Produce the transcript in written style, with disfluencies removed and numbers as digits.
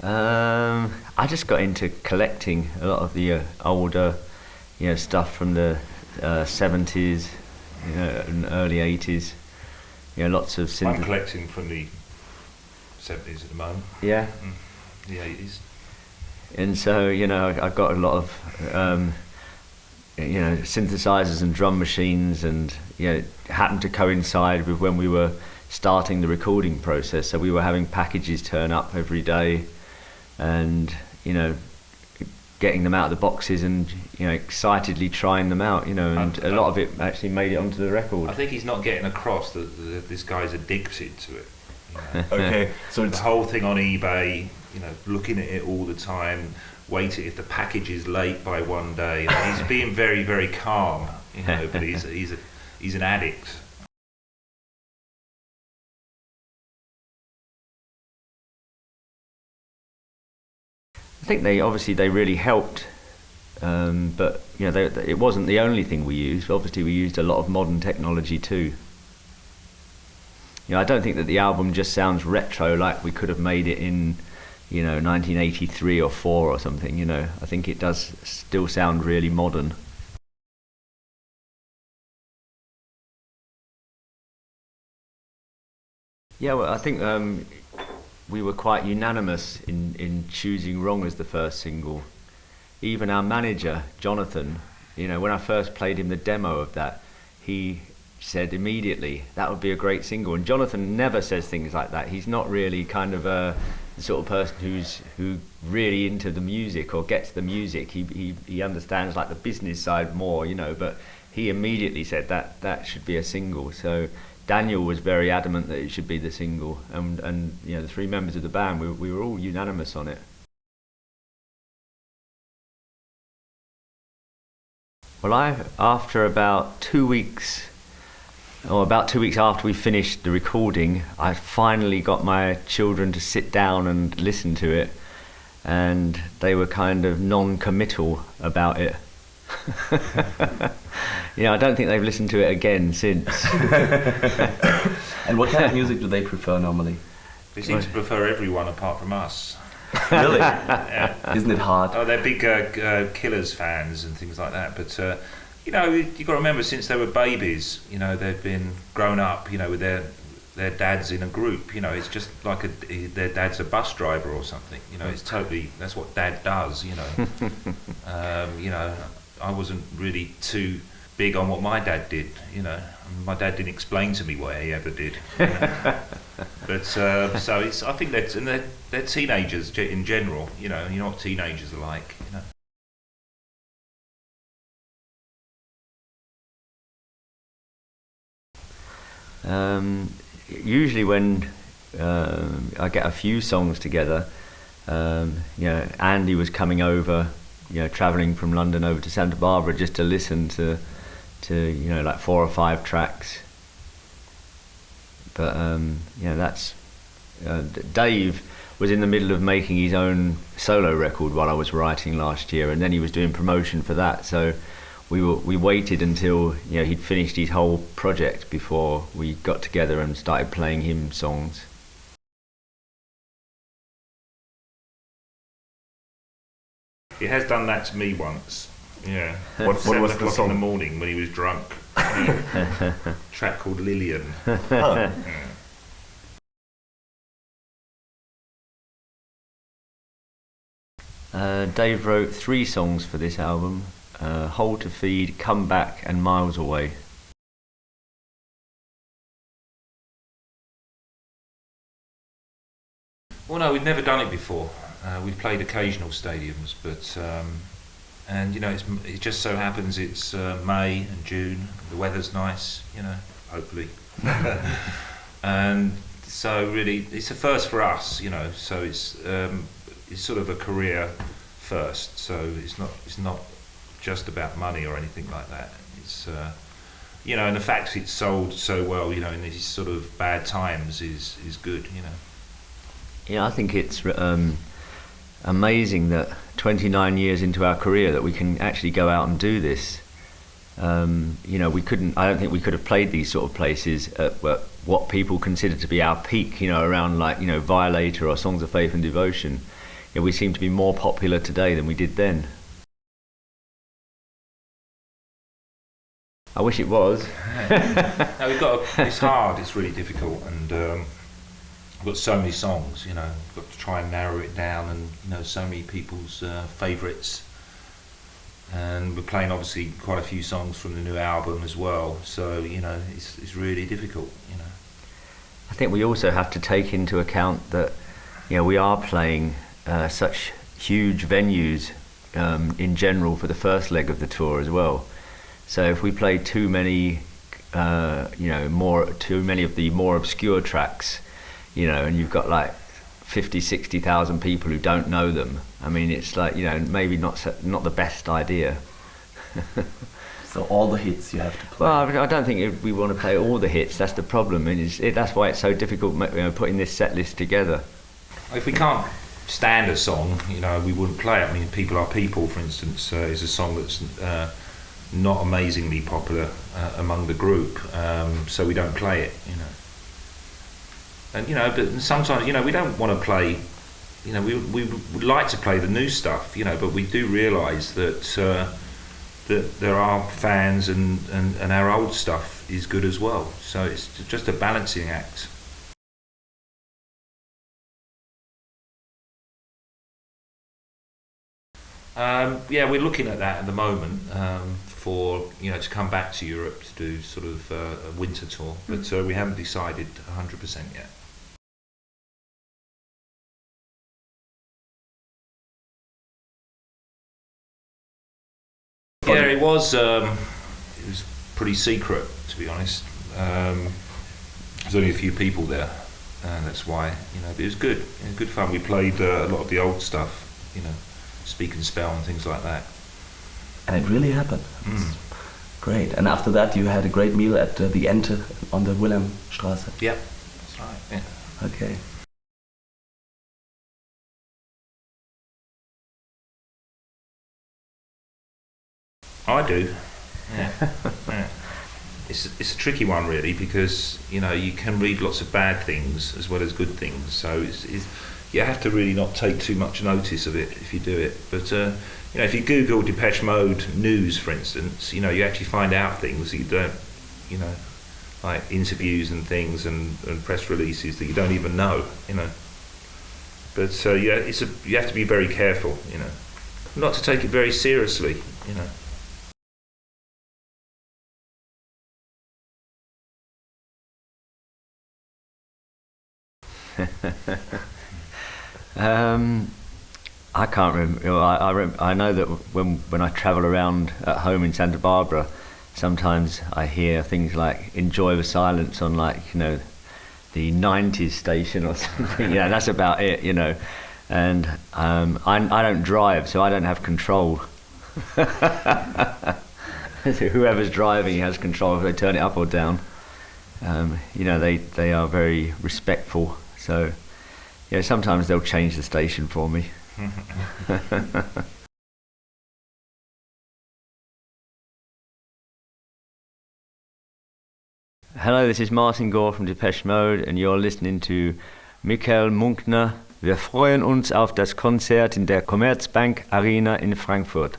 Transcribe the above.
I just got into collecting a lot of the older, stuff from the 70s, and early 80s. Lots of I'm collecting from the 70s at the moment. Yeah. The 80s. And so, I got a lot of, synthesizers and drum machines, and it happened to coincide with when we were starting the recording process. So we were having packages turn up every day, and getting them out of the boxes and excitedly trying them out, and a lot of it actually made it onto the record. I think he's not getting across that this guy's addicted to it. Okay, so the whole thing on eBay, looking at it all the time, waiting if the package is late by one day. He's being very, very calm, but he's an addict. I think they really helped, but it wasn't the only thing we used. Obviously, we used a lot of modern technology too. I don't think that the album just sounds retro, like we could have made it in 1983 or 4 or something. I think it does still sound really modern. Yeah, well, I think we were quite unanimous in choosing Wrong as the first single. Even our manager, Jonathan, when I first played him the demo of that, he said immediately that would be a great single. And Jonathan never says things like that. He's not really kind of the sort of person who really into the music or gets the music. He understands like the business side more, but he immediately said that should be a single. So Daniel was very adamant that it should be the single, and the 3 members of the band, we were all unanimous on it. Well, after about 2 weeks, or about 2 weeks after we finished the recording, I finally got my children to sit down and listen to it, and they were kind of non-committal about it. I don't think they've listened to it again since. And what kind of music do they prefer normally? They seem to prefer everyone apart from us. Really? Yeah. Isn't it hard? Oh, they're big Killers fans and things like that. But you've got to remember, since they were babies, they've been grown up, with their dads in a group. It's just like their dad's a bus driver or something. It's totally, that's what dad does. I wasn't really too big on what my dad did. My dad didn't explain to me what he ever did. But so it's, I think they're teenagers in general. You know what teenagers are like. Usually when I get a few songs together, Andy was coming over, travelling from London over to Santa Barbara just to listen to like 4 or 5 tracks. But that's Dave was in the middle of making his own solo record while I was writing last year, and then he was doing promotion for that. So we waited until he'd finished his whole project before we got together and started playing him songs. He has done that to me once. Yeah. What was the song? In the morning when he was drunk. Track called Lillian. Yeah. Dave wrote 3 songs for this album: Hold to Feed, Come Back and Miles Away. Well, no, we've never done it before. We've played occasional stadiums, but and it just so happens it's May and June. The weather's nice, hopefully. And so really, it's a first for us, So it's sort of a career first. So it's not just about money or anything like that. It's and the fact it's sold so well, in these sort of bad times is good, Yeah, I think it's amazing that 29 years into our career that we can actually go out and do this. We couldn't. I don't think we could have played these sort of places at what people consider to be our peak. Around like Violator or Songs of Faith and Devotion. we seem to be more popular today than we did then. I wish it was. No, it's hard, it's really difficult, and we've got so many songs, we've got to try and narrow it down, and so many people's favourites. And we're playing obviously quite a few songs from the new album as well, so it's really difficult. I think we also have to take into account that we are playing such huge venues in general for the first leg of the tour as well. So if we play too many of the more obscure tracks, and you've got like 50,000-60,000 people who don't know them, I mean, it's like, maybe not the best idea. So all the hits you have to play. Well, I don't think we want to play all the hits. That's the problem. That's why it's so difficult putting this set list together. If we can't stand a song, we wouldn't play it. I mean, People Are People, for instance, is a song that's not amazingly popular among the group, so we don't play it. And but sometimes we don't want to play. We would like to play the new stuff. But we do realise that there are fans, and our old stuff is good as well. So it's just a balancing act. We're looking at that at the moment for to come back to Europe to do sort of a winter tour, but we haven't decided 100% yet. Yeah, it was pretty secret, to be honest. There's only a few people there, and that's why but it was good. It was good fun. We played a lot of the old stuff, Speak and Spell and things like that. And it really happened. Great. And after that, you had a great meal at the Ente on the Wilhelmstraße. Yeah, that's right. Yeah. Okay. I do. Yeah. Yeah. It's a tricky one, really, because you can read lots of bad things as well as good things. So you have to really not take too much notice of it if you do it. But if you Google Depeche Mode news, for instance, you actually find out things that you don't, like interviews and things and press releases that you don't even know, But you have to be very careful, not to take it very seriously, I can't remember. I know that when I travel around at home in Santa Barbara, sometimes I hear things like "Enjoy the Silence" on the 90s station or something. That's about it, And I don't drive, so I don't have control. So whoever's driving has control if they turn it up or down. They are very respectful. So, sometimes they'll change the station for me. Hello, this is Martin Gore from Depeche Mode, and you're listening to Michael Munkner. Wir freuen uns auf das Konzert in der Commerzbank Arena in Frankfurt.